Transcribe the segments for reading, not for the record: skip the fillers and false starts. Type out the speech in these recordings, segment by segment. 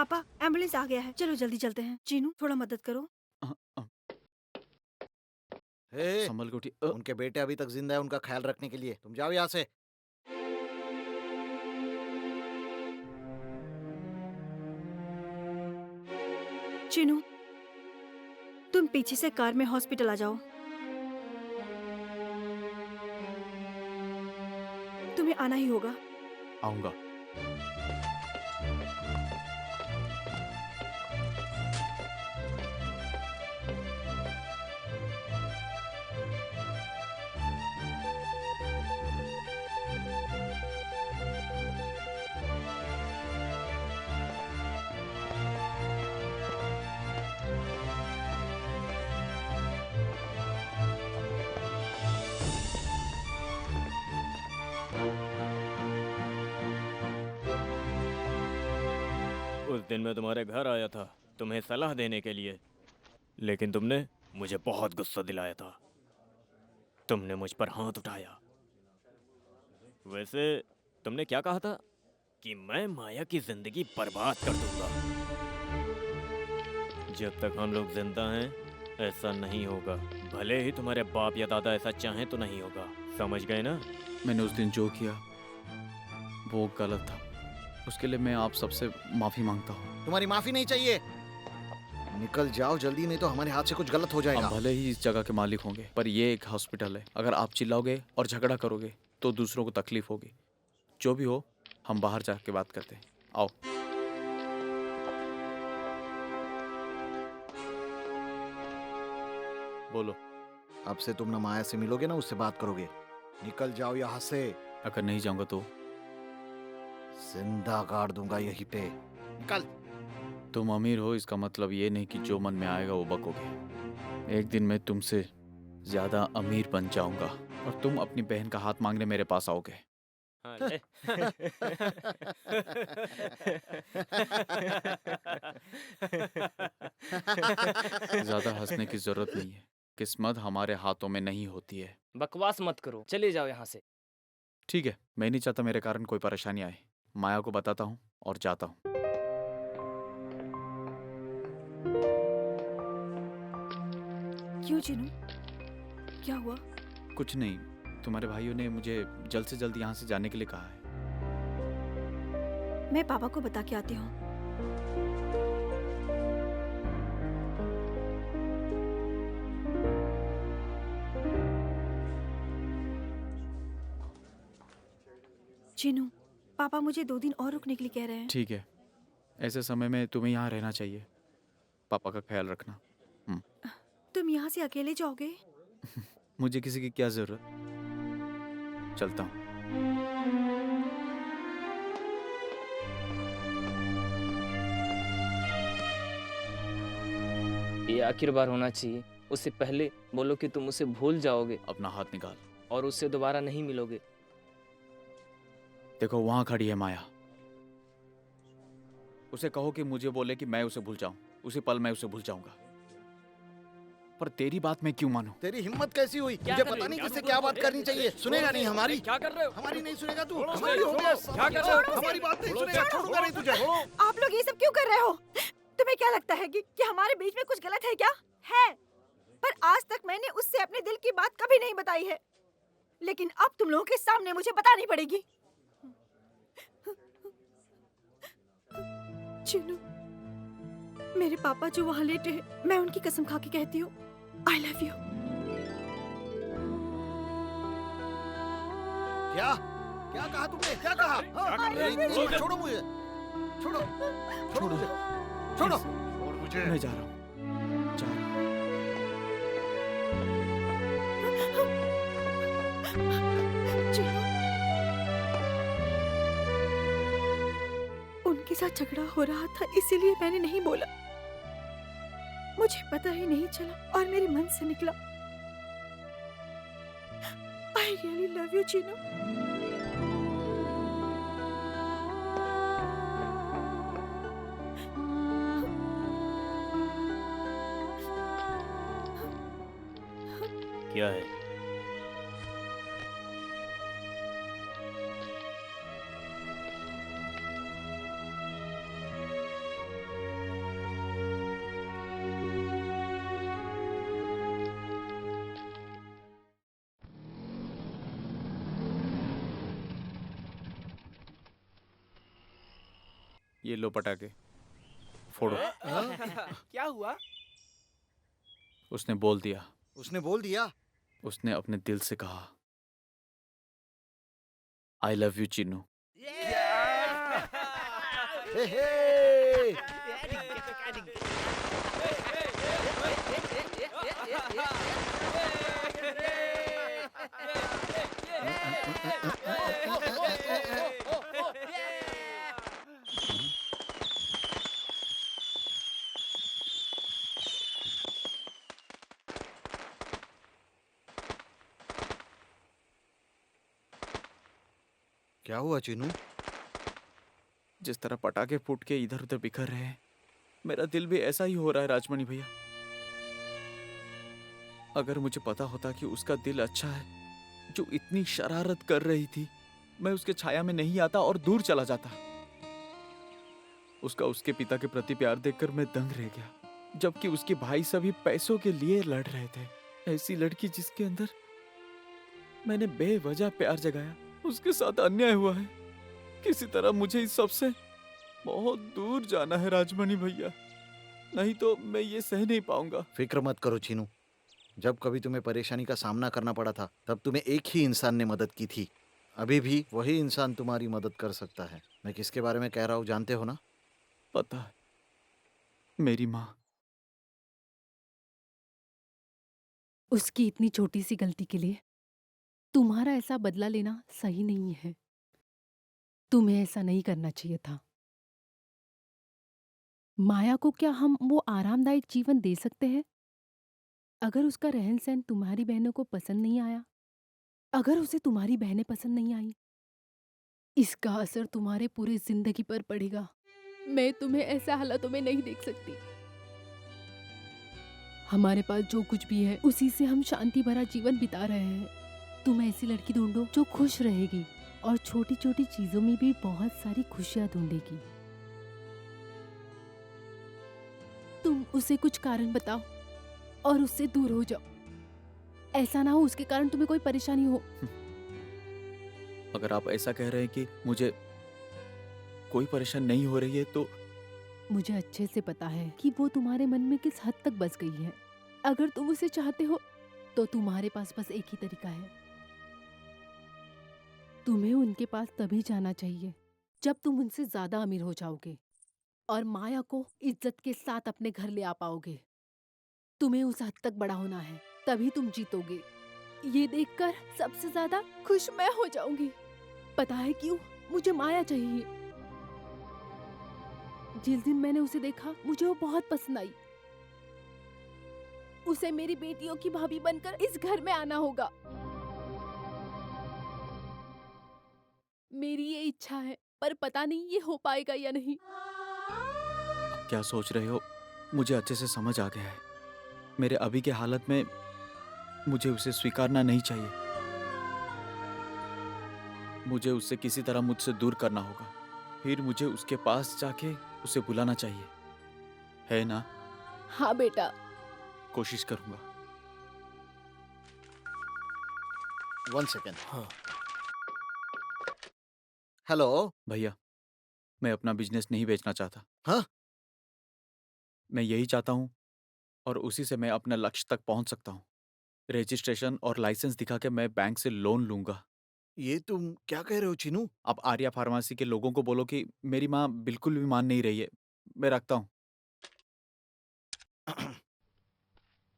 पापा, एम्बुलेंस आ गया है, चलो जल्दी चलते हैं। चीनू, थोड़ा मदद करो। अ, अ, हे, संभल के उठी। उनके बेटे अभी तक जिंदा है, उनका ख्याल रखने के लिए तुम जाओ यहाँ से। चीनू, तुम पीछे से कार में हॉस्पिटल आ जाओ। तुम्हें आना ही होगा। आऊंगा। उस दिन मैं तुम्हारे घर आया था तुम्हें सलाह देने के लिए, लेकिन तुमने मुझे बहुत गुस्सा दिलाया था। तुमने मुझ पर हाथ उठाया। वैसे तुमने क्या कहा था कि मैं माया की जिंदगी बर्बाद कर दूंगा। जब तक हम लोग जिंदा हैं ऐसा नहीं होगा। भले ही तुम्हारे बाप या दादा ऐसा चाहें तो नहीं होगा। समझ गए ना? मैंने उस दिन जो किया वो गलत था। उसके लिए मैं आप सबसे माफी मांगता हूँ। तुम्हारी माफी नहीं चाहिए। निकल जाओ जल्दी, नहीं तो हमारे हाथ से कुछ गलत हो जाएगा। हम भले ही इस जगह के मालिक होंगे, पर ये एक हॉस्पिटल है। अगर आप चिल्लाओगे और झगड़ा करोगे तो दूसरों को तकलीफ होगी। जो भी हो, हम बाहर जाके बात करते हैं। आओ। बोलो। अब से तुम ना माया से मिलोगे ना उससे बात करोगे। निकल जाओ यहाँ से। अगर नहीं जाऊंगा तो? जिंदा गाड़ दूंगा यहीं पे। निकल। तुम अमीर हो इसका मतलब ये नहीं कि जो मन में आएगा वो बकोगे। एक दिन मैं तुमसे ज्यादा अमीर बन जाऊंगा और तुम अपनी बहन का हाथ मांगने मेरे पास आओगे। हाँ, ले। ज्यादा हंसने की जरूरत नहीं है। किस्मत हमारे हाथों में नहीं होती है। बकवास मत करो, चले जाओ यहाँ से। ठीक है, मैं नहीं चाहता मेरे कारण कोई परेशानी आए। माया को बताता हूँ और जाता हूँ। क्यों चीनू, क्या हुआ? कुछ नहीं, तुम्हारे भाइयों ने मुझे जल्द से जल्द यहाँ से जाने के लिए कहा है। मैं पापा को बता के आती हूँ। चीनू, पापा मुझे 2 दिन और रुकने के लिए कह रहे हैं। ठीक है, ऐसे समय में तुम्हें यहाँ रहना चाहिए। पापा का ख्याल रखना। तुम यहाँ से अकेले जाओगे? मुझे किसी की क्या जरूरत। चलता हूँ। ये आखिर बार होना चाहिए। उससे पहले बोलो कि तुम उसे भूल जाओगे अपना हाथ निकाल। और उससे दोबारा नहीं मिलोगे। देखो वहां खड़ी है माया। उसे कहो कि मुझे बोले कि मैं उसे भूल जाऊं। उसी पल मैं उसे भूल जाऊंगा। पर तेरी बात मैं क्यों मानूं? तेरी हिम्मत कैसी हुई? क्या मुझे कर रहे पता हो? नहीं क्या किससे तुम क्या बोल बात रहे हो? करनी चाहिए। सुनेगा नहीं हमारी। क्या कर रहे हो? हमारी नहीं सुनेगा तू। छोड़ो हमारी उसे, हो गया। छोड़ो। क्या कर रहे हो? हमारी बात नहीं छोड़ो सुनेगा। उसे, छोड़ूंगा नहीं तुझे। आप लोग ये सब क्यों कर रहे हो? तुम्हें क्या लगता है कि हमारे बीच में कुछ गलत है क्या? है, पर आज तक मैंने उससे अपने दिल की बात कभी नहीं बताई है, लेकिन अब तुम लोगों के सामने मुझे बतानी पड़ेगी। चीनू, मेरे पापा जो वहाँ लेटे हैं, मैं उनकी कसम खा के कहती हूँ, I love you। क्या क्या कहा तुमने? क्या कहा? हाँ, छोड़ो मुझे। छोड़ो छोड़ो मुझे। छोड़ो। छोड़ मुझे। मैं जा रहा हूँ। जा रहा हूँ। चीनू, उनके साथ झगड़ा हो रहा था इसीलिए मैंने नहीं बोला। मुझे पता ही नहीं चला और मेरे मन से निकला। I really love you, Chinu. क्या है? ये लो पटाखे, फोड़ो। क्या हुआ? उसने बोल दिया, उसने बोल दिया। उसने अपने दिल से कहा, आई लव यू चिन्नू। हे हे। क्या हुआ चीनू? जिस तरह पटाखे फूट के इधर उधर बिखर रहे हैं, मेरा दिल भी ऐसा ही हो रहा है राजमणि भैया। अगर मुझे पता होता कि उसका दिल अच्छा है, जो इतनी शरारत कर रही थी, मैं उसके छाया में नहीं आता और दूर चला जाता। उसका उसके पिता के प्रति प्यार देखकर मैं दंग रह गया, जबकि उसके भाई सभी पैसों के लिए लड़ रहे थे। ऐसी लड़की जिसके अंदर मैंने बेवजह प्यार जगाया, उसके साथ अन्याय हुआ है। किसी तरह मुझे इस सब से बहुत दूर जाना है राजमणि भैया, नहीं तो मैं ये सह नहीं पाऊंगा। फिक्र मत करो चीनू। जब कभी तुम्हें परेशानी का सामना करना पड़ा था, तब तुम्हें एक ही इंसान ने मदद की थी। अभी भी वही इंसान तुम्हारी मदद कर सकता है। मैं किसके बारे में कह रहा हूँ जानते हो ना? पता है, मेरी माँ। उसकी इतनी छोटी सी गलती के लिए तुम्हारा ऐसा बदला लेना सही नहीं है। तुम्हें ऐसा नहीं करना चाहिए था। माया को क्या हम वो आरामदायक जीवन दे सकते हैं? अगर उसका रहन सहन तुम्हारी बहनों को पसंद नहीं आया, अगर उसे तुम्हारी बहनें पसंद नहीं आई, इसका असर तुम्हारे पूरे जिंदगी पर पड़ेगा। मैं तुम्हें ऐसे हालातों में नहीं देख सकती। हमारे पास जो कुछ भी है उसी से हम शांति भरा जीवन बिता रहे हैं। तुम ऐसी लड़की ढूंढो जो खुश रहेगी और छोटी छोटी चीजों में भी बहुत सारी खुशियां ढूंढेगी। तुम उसे कुछ कारण बताओ और उससे दूर हो जाओ। ऐसा ना हो उसके कारण तुम्हें कोई परेशानी हो। अगर आप ऐसा कह रहे हैं कि मुझे कोई परेशानी नहीं हो रही है, तो मुझे अच्छे से पता है कि वो तुम्हारे मन में किस हद तक बस गई है। अगर तुम उसे चाहते हो तो तुम्हारे पास बस एक ही तरीका है। तुम्हें उनके पास तभी जाना चाहिए जब तुम उनसे ज्यादा अमीर हो जाओगे और माया को इज्जत के साथ अपने घर ले आ पाओगे। तुम्हें उस हद तक बड़ा होना है, तभी तुम जीतोगे। ये देखकर सबसे ज्यादा खुश मैं हो जाऊंगी। पता है क्यों? मुझे माया चाहिए। जिस दिन मैंने उसे देखा, मुझे वो बहुत पसंद आई। उसे मेरी बेटियों की भाभी बनकर इस घर में आना होगा। मेरी ये इच्छा है, पर पता नहीं ये हो पाएगा या नहीं। क्या सोच रहे हो? मुझे अच्छे से समझ आ गया है। मेरे अभी के हालत में मुझे उसे स्वीकारना नहीं चाहिए। मुझे उससे किसी तरह मुझसे दूर करना होगा। फिर मुझे उसके पास जाके उसे बुलाना चाहिए, है ना? हाँ बेटा। कोशिश करूंगा। 1 सेकेंड। हाँ। हेलो। भैया, मैं अपना बिजनेस नहीं बेचना चाहता। हाँ? मैं यही चाहता हूँ और उसी से मैं अपने लक्ष्य तक पहुंच सकता हूँ। रजिस्ट्रेशन और लाइसेंस दिखा के मैं बैंक से लोन लूंगा। ये तुम क्या कह रहे हो चीनू? अब आर्या फार्मेसी के लोगों को बोलो कि मेरी माँ बिल्कुल भी मान नहीं रही है। मैं रखता हूँ।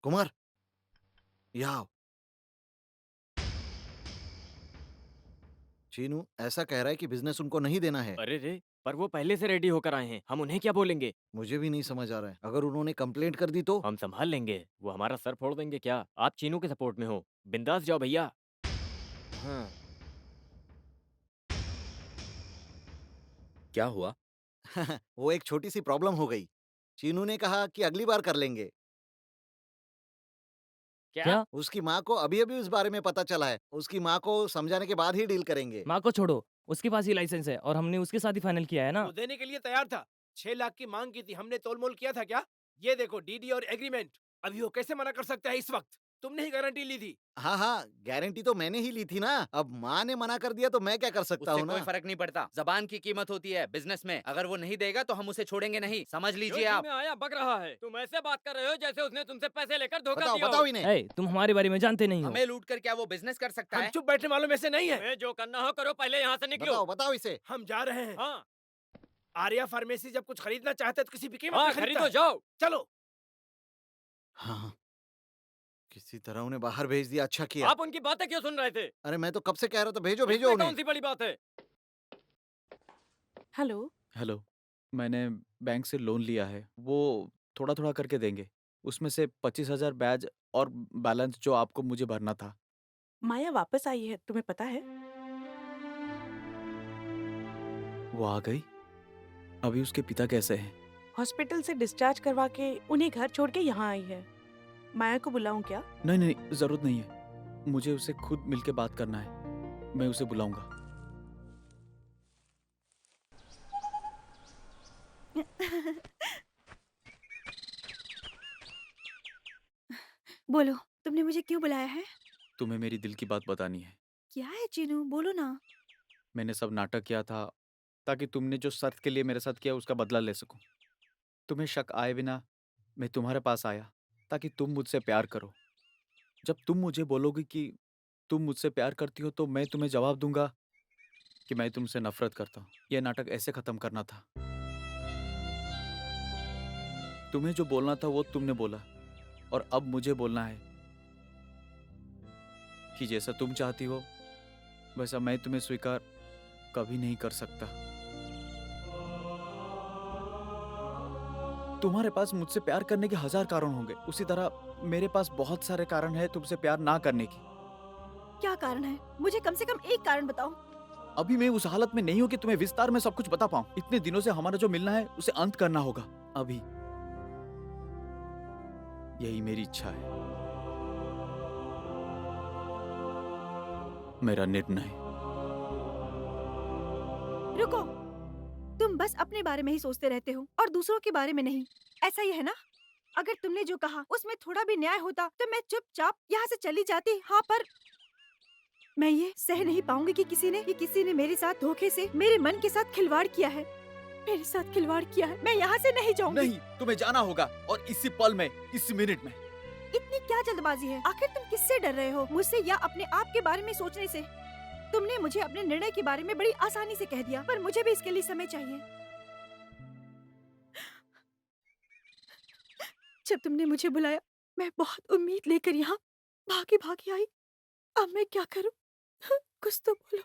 कुमार, यहाँ आओ। चीनू ऐसा कह रहा है कि बिजनेस उनको नहीं देना है। अरे रे, पर वो पहले से रेडी होकर आए हैं, हम उन्हें क्या बोलेंगे? मुझे भी नहीं समझ आ रहा है। अगर उन्होंने कंप्लेंट कर दी तो? हम संभाल लेंगे, वो हमारा सर फोड़ देंगे क्या? आप चीनू के सपोर्ट में हो, बिंदास जाओ भैया। हाँ। क्या हुआ? वो एक छोटी सी प्रॉब्लम हो गई। चीनू ने कहा कि अगली बार कर लेंगे। क्या? उसकी माँ को अभी-अभी उस बारे में पता चला है। उसकी माँ को समझाने के बाद ही डील करेंगे। माँ को छोड़ो, उसके पास ही लाइसेंस है और हमने उसके साथ ही फाइनल किया है ना। वो देने के लिए तैयार था। 6 लाख की मांग की थी, हमने तोलमोल किया था क्या? ये देखो डीडी और एग्रीमेंट। अभी वो कैसे मना कर सकता है इस वक्त? तुमने ही गारंटी ली थी। हाँ हाँ, गारंटी तो मैंने ही ली थी ना। अब माँ ने मना कर दिया तो मैं क्या कर सकता उससे हूँ कोई ना। फर्क नहीं पड़ता। जबान की कीमत होती है बिजनेस में। अगर वो नहीं देगा तो हम उसे छोड़ेंगे नहीं, समझ लीजिए जो आप। में आया बक रहा है। तुम ऐसे बात कर रहे हो जैसे उसने तुमसे पैसे लेकर धोखा बताओ दिया हो। बताओ इन्हें। तुम हमारे बारे में जानते नहीं हो। हमें लूट कर क्या वो बिजनेस कर सकता हम है? चुप बैठने वालों में से नहीं है। तुम्हें जो करना हो करो, पहले यहाँ से निकलो। बताओ बताओ इसे। हम जा रहे हैं। हाँ आर्या फार्मेसी जब कुछ खरीदना चाहता है तो किसी भी कीमत हाँ, पे खरीदता खरीदो है। जाओ। चलो। हाँ, किसी तरह उन्हें बाहर भेज दिया, अच्छा किया। आप उनकी बातें क्यों सुन रहे थे? अरे मैं तो कब से कह रहा था भेजो भेजो इसमें उन्हें। कौन सी बड़ी बात है? हेलो। हेलो, मैंने बैंक से लोन लिया है, वो थोड़ा थोड़ा करके देंगे। उसमें से 25,000 ब्याज और बैलेंस जो आपको मुझे भरना था। माया वापस आई है, तुम्हें पता है? वो आ गई। अभी उसके पिता कैसे हैं? हॉस्पिटल से डिस्चार्ज करवा के उन्हें घर छोड़ के यहाँ आई है। माया को बुलाऊं क्या? नहीं नहीं, जरूरत नहीं है। मुझे उसे खुद मिलके बात करना है। मैं उसे बुलाऊंगा। बोलो, तुमने मुझे क्यों बुलाया है? तुम्हें मेरी दिल की बात बतानी है। क्या है चीनू, बोलो ना। मैंने सब नाटक किया था ताकि तुमने जो शर्त के लिए मेरे साथ किया उसका बदला ले सकूं। तुम्हें शक आए बिना मैं तुम्हारे पास आया ताकि तुम मुझसे प्यार करो। जब तुम मुझे बोलोगे कि तुम मुझसे प्यार करती हो तो मैं तुम्हें जवाब दूंगा कि मैं तुमसे नफरत करता हूँ। यह नाटक ऐसे खत्म करना था। तुम्हें जो बोलना था वो तुमने बोला और अब मुझे बोलना है कि जैसा तुम चाहती हो वैसा मैं तुम्हें स्वीकार कभी नहीं कर सकता। तुम्हारे पास मुझसे प्यार करने के 1000 कारण होंगे, उसी तरह मेरे पास बहुत सारे कारण हैं तुमसे प्यार ना करने की। क्या कारण है? मुझे कम से कम एक कारण बताओ। अभी मैं उस हालत में नहीं हूं कि तुम्हें विस्तार में सब कुछ बता पाऊं। इतने दिनों से हमारा जो मिलना है उसे अंत करना होगा अभी। यही मेरी इच्छा है, मेरा निर्णय। रुको, तुम बस अपने बारे में ही सोचते रहते हो और दूसरों के बारे में नहीं, ऐसा ही है ना? अगर तुमने जो कहा उसमें थोड़ा भी न्याय होता तो मैं चुपचाप यहाँ से चली जाती। हाँ, पर मैं ये सह नहीं पाऊंगी कि किसी ने मेरे साथ धोखे से मेरे मन के साथ खिलवाड़ किया है। मेरे साथ खिलवाड़ किया है। मैं यहाँ से नहीं जाऊंगी। नहीं, तुम्हें जाना होगा और इसी पल में, इसी मिनट में। इतनी क्या जल्दबाजी है? आखिर तुम किससे डर रहे हो, मुझसे या अपने आप के बारे में सोचने से? तुमने मुझे अपने निर्णय के बारे में बड़ी आसानी से कह दिया, पर मुझे भी इसके लिए समय चाहिए। जब तुमने मुझे बुलाया, मैं बहुत उम्मीद लेकर यहाँ भागी आई। अब मैं क्या करूं? कुछ तो बोलो।